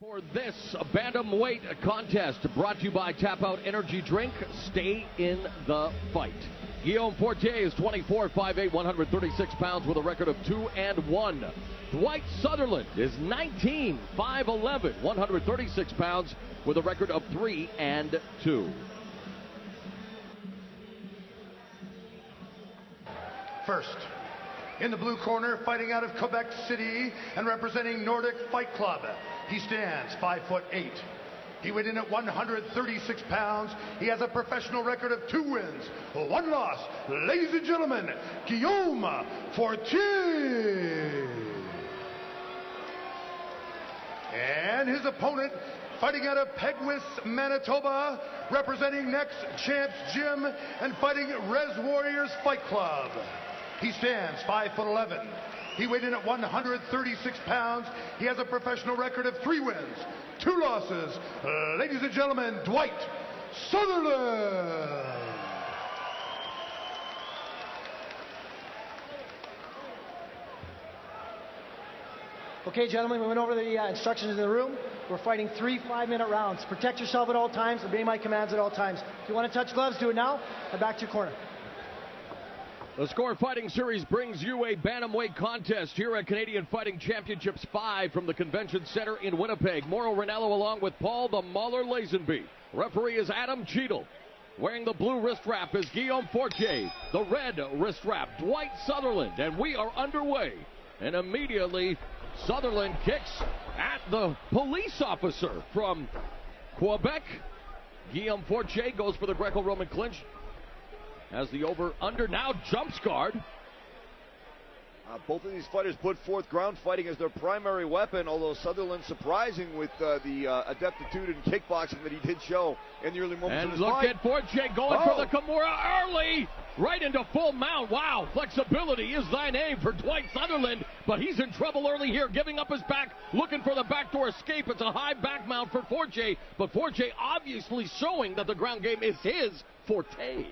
For this bantamweight contest, brought to you by Tap Out Energy Drink, stay in the fight. Guillaume Fortier is 24, 5'8", 136 pounds with a record of 2-1. Dwight Sutherland is 19, 5'11", 136 pounds with a record of 3-2. First, in the blue corner, fighting out of Quebec City and representing Nordic Fight Club, he stands 5'8". He weighed in at 136 pounds. He has a professional record of 2 wins, 1 loss. Ladies and gentlemen, Guillaume Fortier. And his opponent, fighting out of Pegwis, Manitoba, representing Next Champs Gym and fighting Res Warriors Fight Club. He stands 5'11". He weighed in at 136 pounds. He has a professional record of 3 wins, 2 losses. Ladies and gentlemen, Dwight Sutherland. Okay, gentlemen, we went over the instructions in the room. We're fighting 3 5-minute rounds. Protect yourself at all times. Obey my commands at all times. If you want to touch gloves, do it now. And back to your corner. The Score Fighting Series brings you a bantamweight contest here at Canadian Fighting Championships 5 from the Convention Center in Winnipeg. Mauro Ranallo along with Paul the Mauler Lazenby. Referee is Adam Cheadle. Wearing the blue wrist wrap is Guillaume Fortier. The red wrist wrap, Dwight Sutherland. And we are underway. And immediately, Sutherland kicks at the police officer from Quebec. Guillaume Fortier goes for the Greco-Roman clinch. As the over-under now jumps guard. Both of these fighters put forth ground fighting as their primary weapon, although Sutherland surprising with the adeptitude in kickboxing that he did show in the early moments of his fight. And look at Fortier going for the Kimura early, right into full mount. Wow, flexibility is thy name for Dwight Sutherland, but he's in trouble early here, giving up his back, looking for the backdoor escape. It's a high back mount for Fortier, but Fortier obviously showing that the ground game is his forte.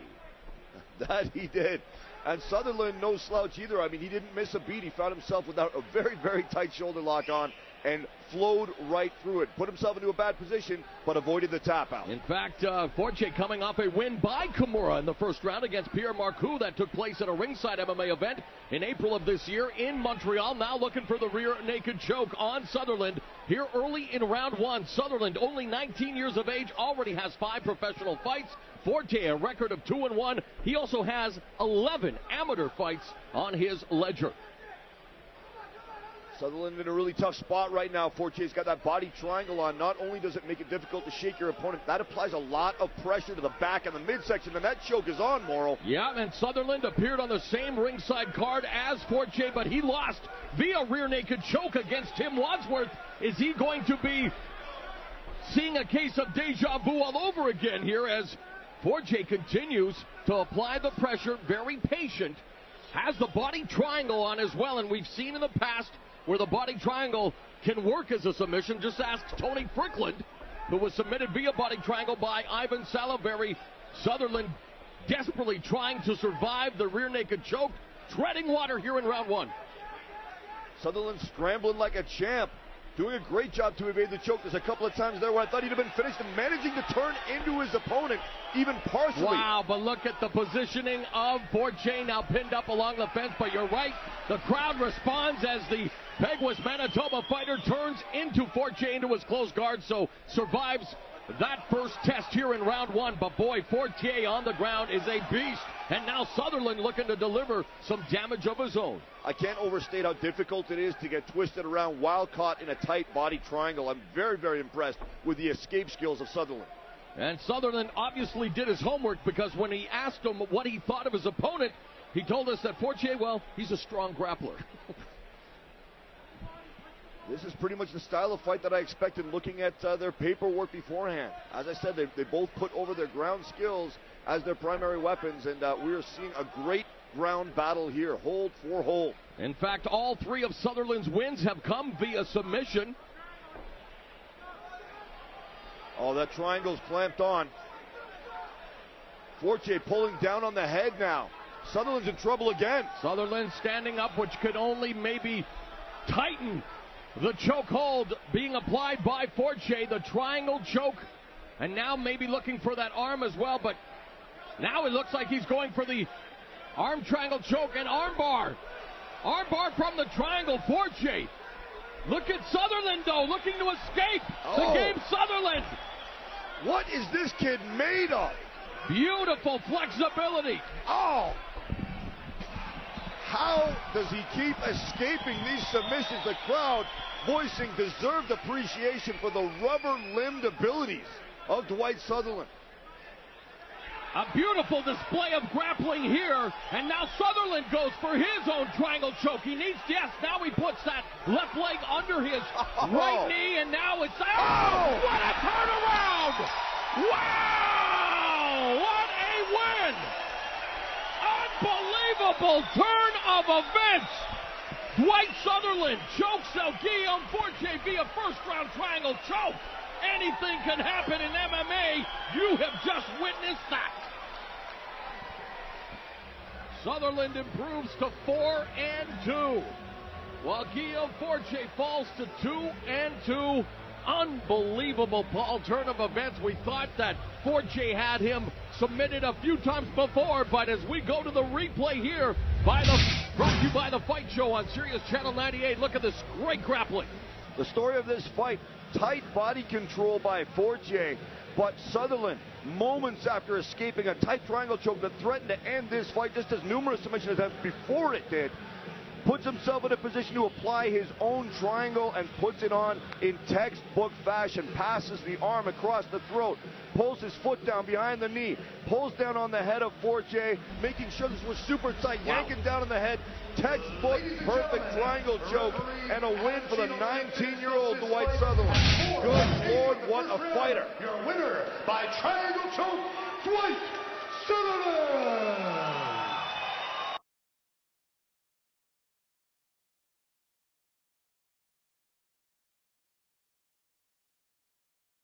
That he did. And Sutherland, no slouch either. I mean, he didn't miss a beat. He found himself without a very, very tight shoulder lock on and flowed right through it. Put himself into a bad position, but avoided the tap out. In fact, Fortier coming off a win by Kimura in the first round against Pierre Marcoux that took place at a ringside MMA event in April of this year in Montreal. Now looking for the rear naked choke on Sutherland here early in round 1. Sutherland, only 19 years of age, already has 5 professional fights. Fortier, a record of 2-1. He also has 11 amateur fights on his ledger. Sutherland in a really tough spot right now. Fortier's got that body triangle on. Not only does it make it difficult to shake your opponent, that applies a lot of pressure to the back and the midsection, and that choke is on, Mauro. Yeah, and Sutherland appeared on the same ringside card as Fortier, but he lost via rear naked choke against Tim Wadsworth. Is he going to be seeing a case of deja vu all over again here as Fortier continues to apply the pressure, very patient, has the body triangle on as well, and we've seen in the past where the body triangle can work as a submission. Just ask Tony Frickland, who was submitted via body triangle by Ivan Saliveri. Sutherland desperately trying to survive the rear naked choke, treading water here in round 1. Sutherland scrambling like a champ. Doing a great job to evade the choke. There's a couple of times there where I thought he'd have been finished and managing to turn into his opponent, even partially. Wow, but look at the positioning of Fortier now pinned up along the fence. But you're right, the crowd responds as the Pegwis, Manitoba fighter turns into Fortier into his close guard, so survives that first test here in round 1. But boy, Fortier on the ground is a beast. And now Sutherland looking to deliver some damage of his own. I can't overstate how difficult it is to get twisted around while caught in a tight body triangle. I'm very, very impressed with the escape skills of Sutherland. And Sutherland obviously did his homework, because when he asked him what he thought of his opponent, he told us that Fortier, well, he's a strong grappler. This is pretty much the style of fight that I expected looking at their paperwork beforehand. As I said, they both put over their ground skills as their primary weapons, and we are seeing a great ground battle here, hold for hold. In fact, all 3 of Sutherland's wins have come via submission. Oh, that triangle's clamped on. Fortier pulling down on the head now. Sutherland's in trouble again. Sutherland standing up, which could only maybe tighten The chokehold being applied by Fortier, the triangle choke, and now maybe looking for that arm as well, but now it looks like he's going for the arm triangle choke and armbar. Armbar from the triangle, Fortier. Look at Sutherland, though, looking to escape. The game, Sutherland. What is this kid made of? Beautiful flexibility. Oh! How does he keep escaping these submissions? The crowd voicing deserved appreciation for the rubber-limbed abilities of Dwight Sutherland. A beautiful display of grappling here, and now Sutherland goes for his own triangle choke. He needs, yes, now he puts that left leg under his right knee, and now it's, what a turnaround! Wow, what a win! Unbelievable turn of events! Dwight Sutherland chokes out Guillaume Fortier via first-round triangle choke. Anything can happen in MMA. You have just witnessed that. Sutherland improves to 4-2, while Guillaume Fortier falls to 2-2. Unbelievable, Paul, turn of events. We thought that Fortier had him submitted a few times before, but as we go to the replay here, brought to you by The Fight Show on Sirius Channel 98, look at this great grappling. The story of this fight, tight body control by Fortier, but Sutherland, moments after escaping a tight triangle choke that threatened to end this fight, just as numerous submission attempts before it did, puts himself in a position to apply his own triangle and puts it on in textbook fashion, passes the arm across the throat, pulls his foot down behind the knee, pulls down on the head of Fortier, making sure this was super tight, yanking down on the head, textbook perfect triangle choke, and a win for the 19-year-old Dwight Sutherland. Good Lord, what a fighter. Your winner by triangle choke, Dwight